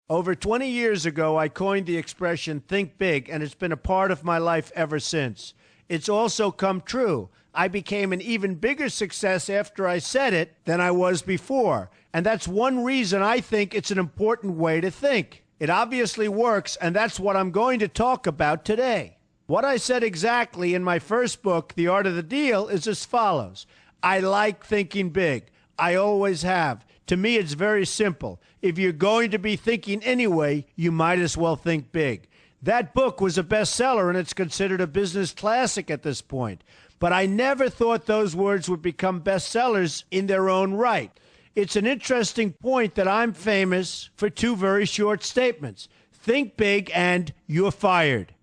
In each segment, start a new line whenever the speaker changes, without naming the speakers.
Over 20 years ago, I coined the expression think big, and it's been a part of my life ever since. It's also come true. I became an even bigger success after I said it than I was before. And that's one reason I think it's an important way to think. It obviously works, and that's what I'm going to talk about today. What I said exactly in my first book, The Art of the Deal, is as follows. I like thinking big. I always have. To me, it's very simple. If you're going to be thinking anyway, you might as well think big. That book was a bestseller, and it's considered a business classic at this point. But I never thought those words would become bestsellers in their own right. It's an interesting point that I'm famous for two very short statements. Think big and you're fired.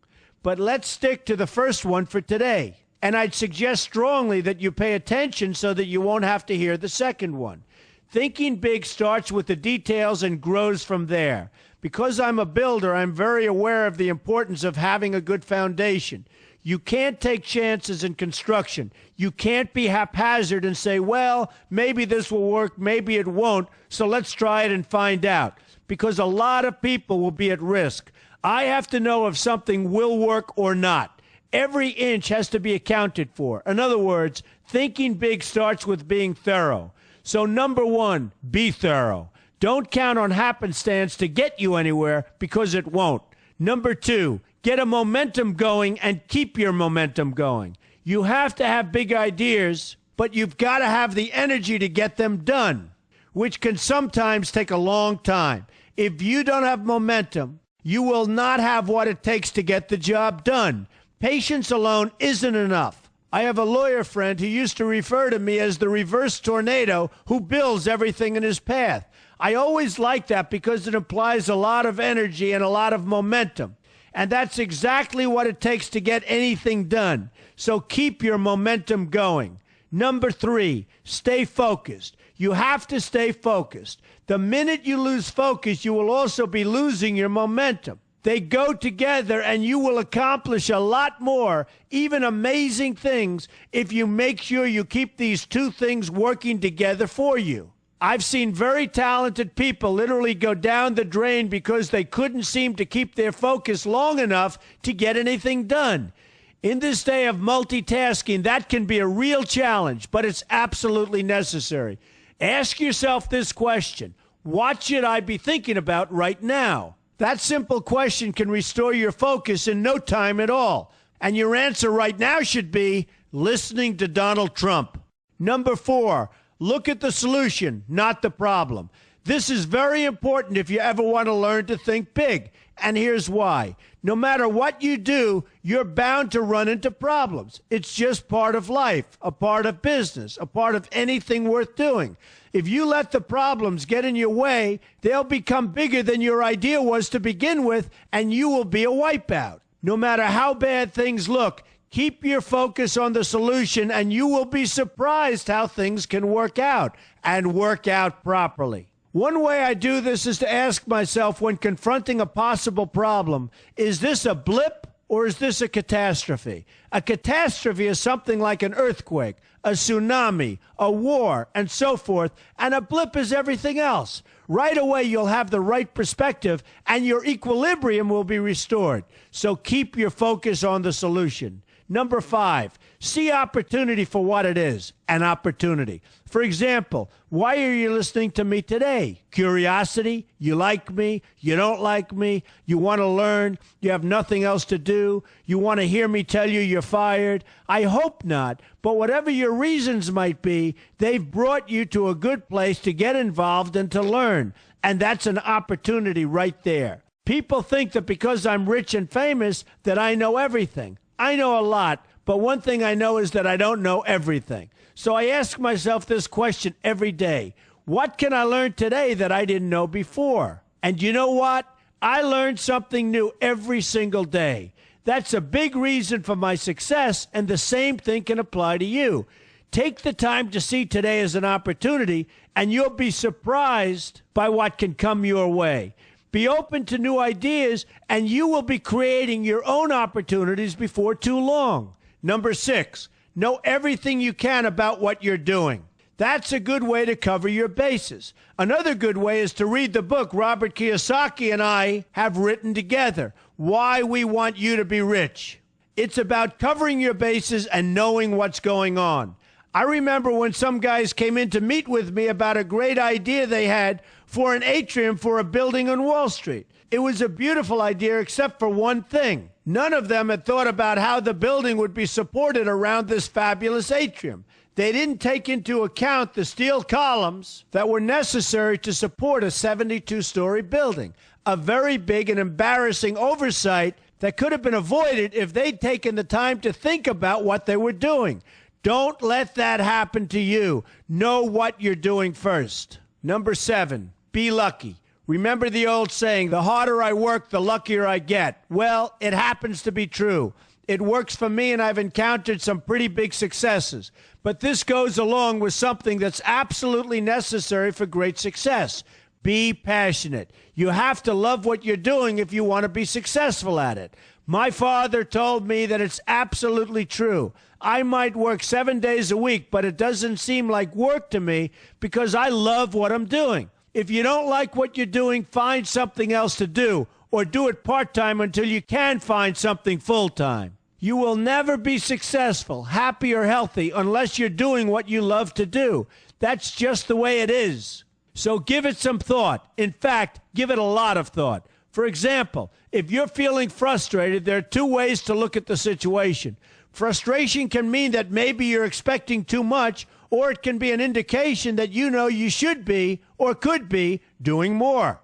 But let's stick to the first one for today. And I'd suggest strongly that you pay attention so that you won't have to hear the second one. Thinking big starts with the details and grows from there. Because I'm a builder, I'm very aware of the importance of having a good foundation. You can't take chances in construction. You can't be haphazard and say, well, maybe this will work, maybe it won't, so let's try it and find out. Because a lot of people will be at risk. I have to know if something will work or not. Every inch has to be accounted for. In other words, thinking big starts with being thorough. So number one, be thorough. Don't count on happenstance to get you anywhere because it won't. Number two, get a momentum going and keep your momentum going. You have to have big ideas, but you've got to have the energy to get them done, which can sometimes take a long time. If you don't have momentum, you will not have what it takes to get the job done. Patience alone isn't enough. I have a lawyer friend who used to refer to me as the reverse tornado who builds everything in his path. I always like that because it implies a lot of energy and a lot of momentum. And that's exactly what it takes to get anything done. So keep your momentum going. Number three, stay focused. You have to stay focused. The minute you lose focus, you will also be losing your momentum. They go together, and you will accomplish a lot more, even amazing things, if you make sure you keep these two things working together for you. I've seen very talented people literally go down the drain because they couldn't seem to keep their focus long enough to get anything done. In this day of multitasking, that can be a real challenge, but it's absolutely necessary. Ask yourself this question: what should I be thinking about right now? That simple question can restore your focus in no time at all. And your answer right now should be listening to Donald Trump. Number four, look at the solution, not the problem. This is very important if you ever want to learn to think big. And here's why. No matter what you do, you're bound to run into problems. It's just part of life, a part of business, a part of anything worth doing. If you let the problems get in your way, they'll become bigger than your idea was to begin with, and you will be a wipeout. No matter how bad things look, keep your focus on the solution, and you will be surprised how things can work out, and work out properly. One way I do this is to ask myself when confronting a possible problem, is this a blip or is this a catastrophe? A catastrophe is something like an earthquake, a tsunami, a war, and so forth, and a blip is everything else. Right away, you'll have the right perspective, and your equilibrium will be restored. So keep your focus on the solution. Number five, see opportunity for what it is, an opportunity. For example, why are you listening to me today? Curiosity? You like me? You don't like me? You want to learn? You have nothing else to do? You want to hear me tell you you're fired? I hope not, but whatever your reasons might be, they've brought you to a good place to get involved and to learn, and that's an opportunity right there. People think that because I'm rich and famous that I know everything. I know a lot, but one thing I know is that I don't know everything. So I ask myself this question every day. What can I learn today that I didn't know before? And you know what? I learn something new every single day. That's a big reason for my success, and the same thing can apply to you. Take the time to see today as an opportunity, and you'll be surprised by what can come your way. Be open to new ideas, and you will be creating your own opportunities before too long. Number six, know everything you can about what you're doing. That's a good way to cover your bases. Another good way is to read the book Robert Kiyosaki and I have written together, Why We Want You to Be Rich. It's about covering your bases and knowing what's going on. I remember when some guys came in to meet with me about a great idea they had for an atrium for a building on Wall Street. It was a beautiful idea except for one thing. None of them had thought about how the building would be supported around this fabulous atrium. They didn't take into account the steel columns that were necessary to support a 72-story building, a very big and embarrassing oversight that could have been avoided if they'd taken the time to think about what they were doing. Don't let that happen to you. Know what you're doing first. Number 7, be lucky. Remember the old saying, the harder I work, the luckier I get. Well, it happens to be true. It works for me, and I've encountered some pretty big successes. But this goes along with something that's absolutely necessary for great success. Be passionate. You have to love what you're doing if you want to be successful at it. My father told me that it's absolutely true. I might work 7 days a week, but it doesn't seem like work to me because I love what I'm doing. If you don't like what you're doing, find something else to do, or do it part-time until you can find something full-time. You will never be successful, happy, or healthy unless you're doing what you love to do. That's just the way it is. So give it some thought. In fact, give it a lot of thought. For example, if you're feeling frustrated, there are 2 ways to look at the situation. Frustration can mean that maybe you're expecting too much, or it can be an indication that you know you should be or could be doing more.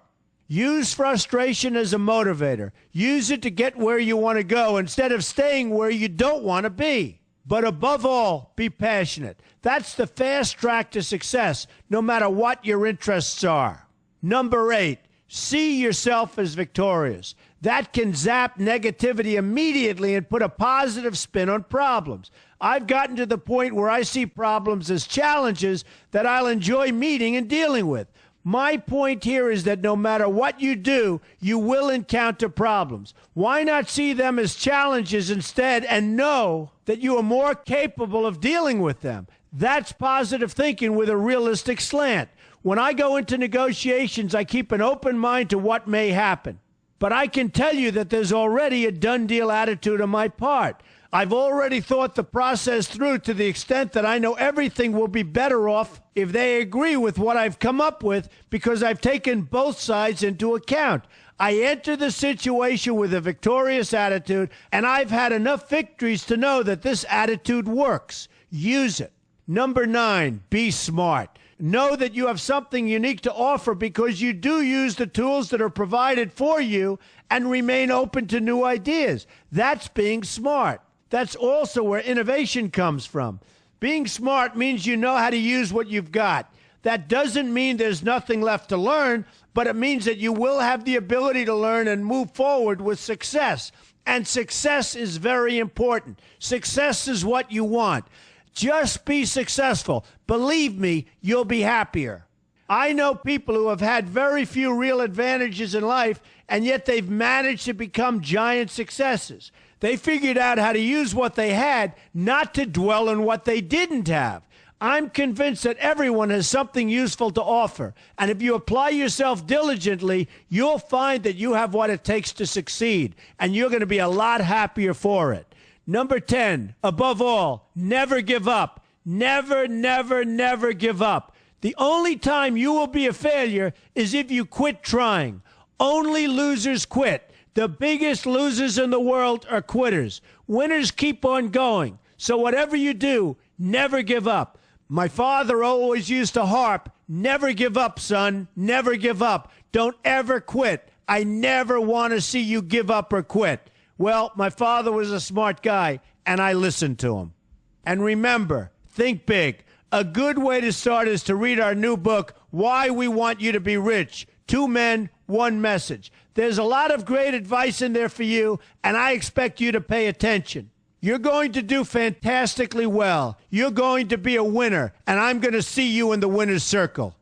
Use frustration as a motivator. Use it to get where you want to go instead of staying where you don't want to be. But above all, be passionate. That's the fast track to success, no matter what your interests are. Number 8, see yourself as victorious. That can zap negativity immediately and put a positive spin on problems. I've gotten to the point where I see problems as challenges that I'll enjoy meeting and dealing with. My point here is that no matter what you do, you will encounter problems. Why not see them as challenges instead and know that you are more capable of dealing with them? That's positive thinking with a realistic slant. When I go into negotiations, I keep an open mind to what may happen. But I can tell you that there's already a done deal attitude on my part. I've already thought the process through to the extent that I know everything will be better off if they agree with what I've come up with because I've taken both sides into account. I enter the situation with a victorious attitude, and I've had enough victories to know that this attitude works. Use it. Number 9, be smart. Know that you have something unique to offer because you do use the tools that are provided for you and remain open to new ideas. That's being smart. That's also where innovation comes from. Being smart means you know how to use what you've got. That doesn't mean there's nothing left to learn, but it means that you will have the ability to learn and move forward with success. And success is very important. Success is what you want. Just be successful. Believe me, you'll be happier. I know people who have had very few real advantages in life, and yet they've managed to become giant successes. They figured out how to use what they had, not to dwell on what they didn't have. I'm convinced that everyone has something useful to offer, and if you apply yourself diligently, you'll find that you have what it takes to succeed, and you're going to be a lot happier for it. Number 10, above all, never give up. Never, never, never give up. The only time you will be a failure is if you quit trying. Only losers quit. The biggest losers in the world are quitters. Winners keep on going. So whatever you do, never give up. My father always used to harp, never give up, son, never give up. Don't ever quit. I never want to see you give up or quit. Well, my father was a smart guy, and I listened to him. And remember, think big. A good way to start is to read our new book, Why We Want You to Be Rich. 2 men, 1 message. There's a lot of great advice in there for you, and I expect you to pay attention. You're going to do fantastically well. You're going to be a winner, and I'm going to see you in the winner's circle.